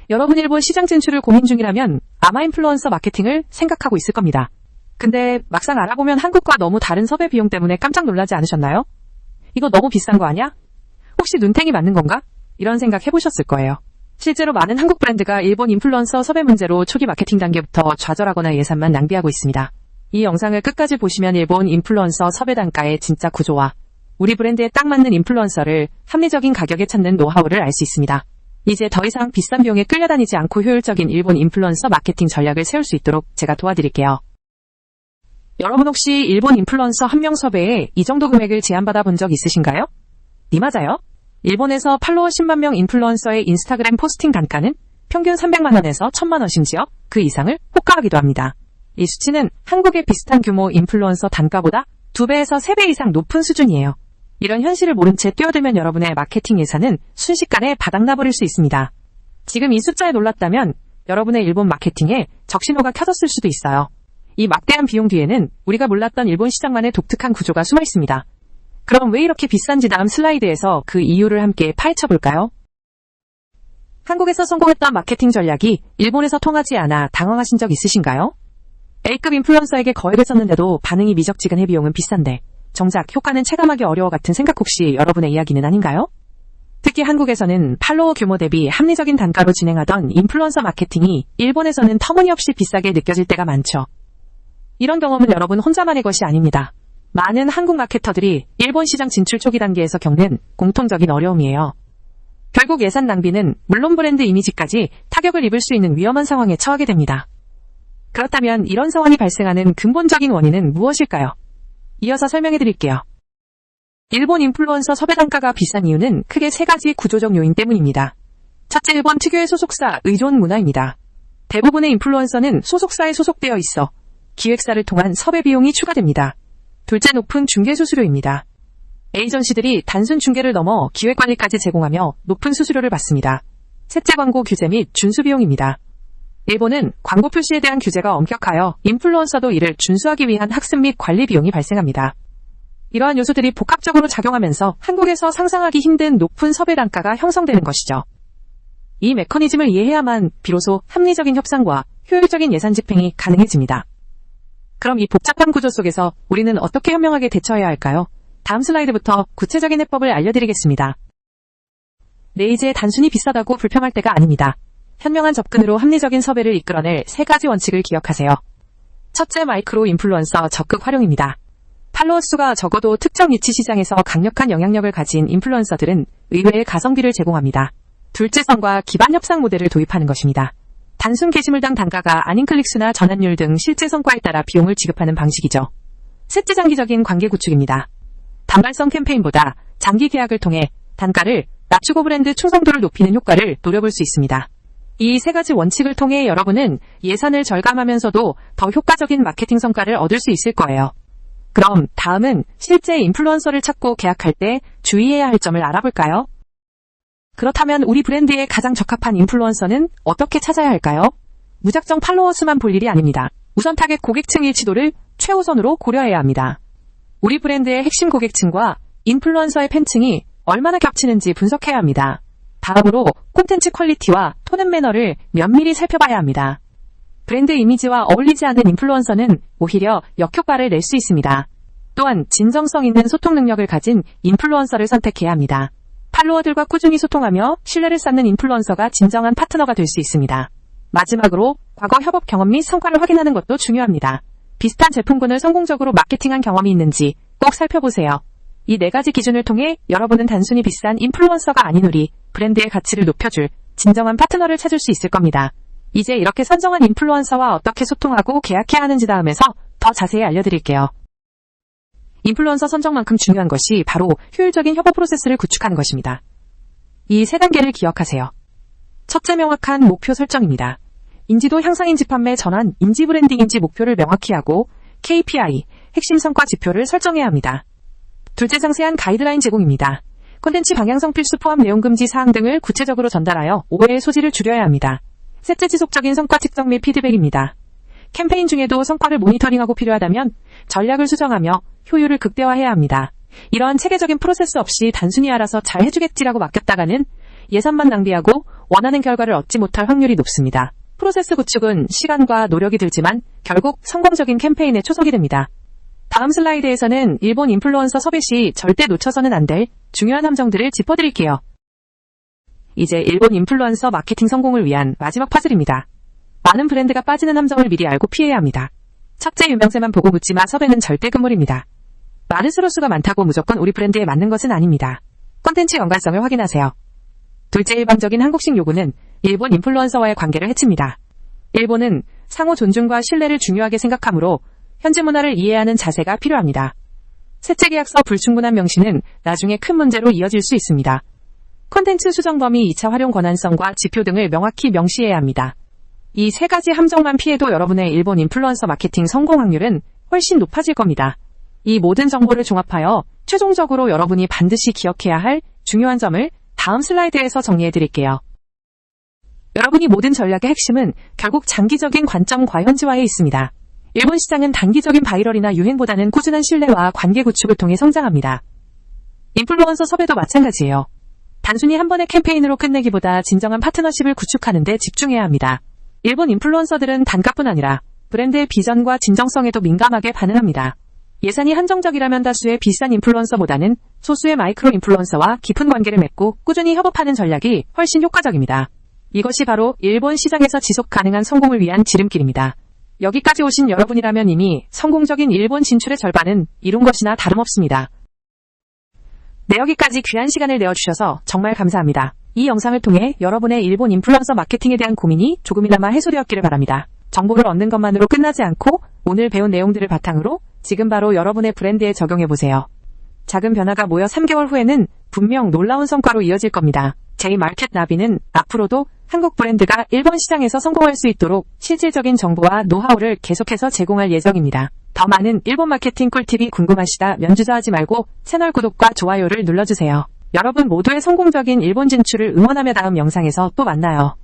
여러분 일본 시장 진출을 고민 중이라면 아마 인플루언서 마케팅을 생각하고 있을 겁니다. 근데 막상 알아보면 한국과 너무 다른 섭외 비용 때문에 깜짝 놀라지 않으셨나요? 이거 너무 비싼 거 아니야? 혹시 눈탱이 맞는 건가? 이런 생각 해보셨을 거예요. 실제로 많은 한국 브랜드가 일본 인플루언서 섭외 문제로 초기 마케팅 단계부터 좌절하거나 예산만 낭비하고 있습니다. 이 영상을 끝까지 보시면 일본 인플루언서 섭외 단가의 진짜 구조와 우리 브랜드에 딱 맞는 인플루언서를 합리적인 가격에 찾는 노하우를 알 수 있습니다. 이제 더 이상 비싼 비용에 끌려다니지 않고 효율적인 일본 인플루언서 마케팅 전략을 세울 수 있도록 제가 도와드릴게요. 여러분 혹시 일본 인플루언서 한 명 섭외에 이 정도 금액을 제안받아 본 적 있으신가요? 네, 맞아요. 일본에서 팔로워 10만 명 인플루언서의 인스타그램 포스팅 단가는 평균 300만 원에서 1000만 원 심지어 그 이상을 호가하기도 합니다. 이 수치는 한국의 비슷한 규모 인플루언서 단가보다 2배에서 3배 이상 높은 수준이에요. 이런 현실을 모른 채 뛰어들면 여러분의 마케팅 예산은 순식간에 바닥나버릴 수 있습니다. 지금 이 숫자에 놀랐다면 여러분의 일본 마케팅에 적신호가 켜졌을 수도 있어요. 이 막대한 비용 뒤에는 우리가 몰랐던 일본 시장만의 독특한 구조가 숨어 있습니다. 그럼 왜 이렇게 비싼지 다음 슬라이드에서 그 이유를 함께 파헤쳐볼까요? 한국에서 성공했던 마케팅 전략이 일본에서 통하지 않아 당황하신 적 있으신가요? A급 인플루언서에게 거액을 썼는데도 반응이 미적지근해 비용은 비싼데 정작 효과는 체감하기 어려워 같은 생각 혹시 여러분의 이야기는 아닌가요? 특히 한국에서는 팔로워 규모 대비 합리적인 단가로 진행하던 인플루언서 마케팅이 일본에서는 터무니없이 비싸게 느껴질 때가 많죠. 이런 경험은 여러분 혼자만의 것이 아닙니다. 많은 한국 마케터들이 일본 시장 진출 초기 단계에서 겪는 공통적인 어려움이에요. 결국 예산 낭비는 물론 브랜드 이미지까지 타격을 입을 수 있는 위험한 상황에 처하게 됩니다. 그렇다면 이런 상황이 발생하는 근본적인 원인은 무엇일까요? 이어서 설명해 드릴게요. 일본 인플루언서 섭외 단가가 비싼 이유는 크게 3가지 구조적 요인 때문입니다. 첫째, 일본 특유의 소속사 의존 문화입니다. 대부분의 인플루언서는 소속사에 소속되어 있어 기획사를 통한 섭외 비용이 추가됩니다. 둘째, 높은 중개 수수료입니다. 에이전시들이 단순 중개를 넘어 기획관리까지 제공하며 높은 수수료를 받습니다. 셋째, 광고 규제 및 준수 비용입니다. 일본은 광고 표시에 대한 규제가 엄격하여 인플루언서도 이를 준수하기 위한 학습 및 관리 비용이 발생합니다. 이러한 요소들이 복합적으로 작용하면서 한국에서 상상하기 힘든 높은 섭외 단가가 형성되는 것이죠. 이 메커니즘을 이해해야만 비로소 합리적인 협상과 효율적인 예산 집행이 가능해집니다. 그럼 이 복잡한 구조 속에서 우리는 어떻게 현명하게 대처해야 할까요? 다음 슬라이드부터 구체적인 해법을 알려드리겠습니다. 네, 이제 단순히 비싸다고 불평할 때가 아닙니다. 현명한 접근으로 합리적인 섭외를 이끌어낼 3가지 원칙을 기억하세요. 첫째, 마이크로 인플루언서 적극 활용입니다. 팔로워 수가 적어도 특정 위치 시장에서 강력한 영향력을 가진 인플루언서들은 의외의 가성비를 제공합니다. 둘째, 선과 기반 협상 모델을 도입하는 것입니다. 단순 게시물당 단가가 아닌 클릭수나 전환율 등 실제 성과에 따라 비용을 지급하는 방식이죠. 셋째, 장기적인 관계 구축입니다. 단발성 캠페인보다 장기 계약을 통해 단가를 낮추고 브랜드 충성도를 높이는 효과를 노려볼 수 있습니다. 이 3가지 원칙을 통해 여러분은 예산을 절감하면서도 더 효과적인 마케팅 성과를 얻을 수 있을 거예요. 그럼 다음은 실제 인플루언서를 찾고 계약할 때 주의해야 할 점을 알아볼까요? 그렇다면 우리 브랜드에 가장 적합한 인플루언서는 어떻게 찾아야 할까요? 무작정 팔로워 수만 볼 일이 아닙니다. 우선 타겟 고객층 일치도를 최우선으로 고려해야 합니다. 우리 브랜드의 핵심 고객층과 인플루언서의 팬층이 얼마나 겹치는지 분석해야 합니다. 다음으로 콘텐츠 퀄리티와 톤 앤 매너를 면밀히 살펴봐야 합니다. 브랜드 이미지와 어울리지 않는 인플루언서는 오히려 역효과를 낼 수 있습니다. 또한 진정성 있는 소통 능력을 가진 인플루언서를 선택해야 합니다. 팔로워들과 꾸준히 소통하며 신뢰를 쌓는 인플루언서가 진정한 파트너가 될 수 있습니다. 마지막으로 과거 협업 경험 및 성과를 확인하는 것도 중요합니다. 비슷한 제품군을 성공적으로 마케팅한 경험이 있는지 꼭 살펴보세요. 이 4가지 기준을 통해 여러분은 단순히 비싼 인플루언서가 아닌 우리 브랜드의 가치를 높여줄 진정한 파트너를 찾을 수 있을 겁니다. 이제 이렇게 선정한 인플루언서와 어떻게 소통하고 계약해야 하는지 다음에서 더 자세히 알려드릴게요. 인플루언서 선정만큼 중요한 것이 바로 효율적인 협업 프로세스를 구축하는 것입니다. 이 3단계를 기억하세요. 첫째, 명확한 목표 설정입니다. 인지도 향상인지 판매 전환, 인지 브랜딩인지 목표를 명확히 하고 KPI, 핵심 성과 지표를 설정해야 합니다. 둘째, 상세한 가이드라인 제공입니다. 콘텐츠 방향성 필수 포함 내용 금지 사항 등을 구체적으로 전달하여 오해의 소지를 줄여야 합니다. 셋째, 지속적인 성과 측정 및 피드백입니다. 캠페인 중에도 성과를 모니터링하고 필요하다면 전략을 수정하며 효율을 극대화해야 합니다. 이러한 체계적인 프로세스 없이 단순히 알아서 잘 해주겠지라고 맡겼다가는 예산만 낭비하고 원하는 결과를 얻지 못할 확률이 높습니다. 프로세스 구축은 시간과 노력이 들지만 결국 성공적인 캠페인의 초석이 됩니다. 다음 슬라이드에서는 일본 인플루언서 섭외 시 절대 놓쳐서는 안 될 중요한 함정들을 짚어드릴게요. 이제 일본 인플루언서 마케팅 성공을 위한 마지막 파즐입니다. 많은 브랜드가 빠지는 함정을 미리 알고 피해야 합니다. 첫째, 유명세만 보고 묻지마. 섭외는 절대 금물입니다. 많은 수로수가 많다고 무조건 우리 브랜드에 맞는 것은 아닙니다. 콘텐츠 연관성을 확인하세요. 둘째, 일방적인 한국식 요구는 일본 인플루언서와의 관계를 해칩니다. 일본은 상호 존중과 신뢰를 중요하게 생각하므로 현지 문화를 이해하는 자세가 필요합니다. 셋째, 계약서 불충분한 명시는 나중에 큰 문제로 이어질 수 있습니다. 콘텐츠 수정 범위, 2차 활용 권한성과 지표 등을 명확히 명시해야 합니다. 이 세 가지 함정만 피해도 여러분의 일본 인플루언서 마케팅 성공 확률은 훨씬 높아질 겁니다. 이 모든 정보를 종합하여 최종적으로 여러분이 반드시 기억해야 할 중요한 점을 다음 슬라이드에서 정리해 드릴게요. 여러분이 모든 전략의 핵심은 결국 장기적인 관점과 현지화에 있습니다. 일본 시장은 단기적인 바이럴이나 유행보다는 꾸준한 신뢰와 관계 구축을 통해 성장합니다. 인플루언서 섭외도 마찬가지예요. 단순히 한 번의 캠페인으로 끝내기보다 진정한 파트너십을 구축하는 데 집중해야 합니다. 일본 인플루언서들은 단가뿐 아니라 브랜드의 비전과 진정성에도 민감하게 반응합니다. 예산이 한정적이라면 다수의 비싼 인플루언서보다는 소수의 마이크로 인플루언서와 깊은 관계를 맺고 꾸준히 협업하는 전략이 훨씬 효과적입니다. 이것이 바로 일본 시장에서 지속 가능한 성공을 위한 지름길입니다. 여기까지 오신 여러분이라면 이미 성공적인 일본 진출의 절반은 이룬 것이나 다름없습니다. 네, 여기까지 귀한 시간을 내어주셔서 정말 감사합니다. 이 영상을 통해 여러분의 일본 인플루언서 마케팅에 대한 고민이 조금이나마 해소되었기를 바랍니다. 정보를 얻는 것만으로 끝나지 않고 오늘 배운 내용들을 바탕으로 지금 바로 여러분의 브랜드에 적용해보세요. 작은 변화가 모여 3개월 후에는 분명 놀라운 성과로 이어질 겁니다. J-마켓 나비는 앞으로도 한국 브랜드가 일본 시장에서 성공할 수 있도록 실질적인 정보와 노하우를 계속해서 제공할 예정입니다. 더 많은 일본 마케팅 꿀팁이 궁금하시다면 주저하지 말고 채널 구독과 좋아요를 눌러주세요. 여러분 모두의 성공적인 일본 진출을 응원하며 다음 영상에서 또 만나요.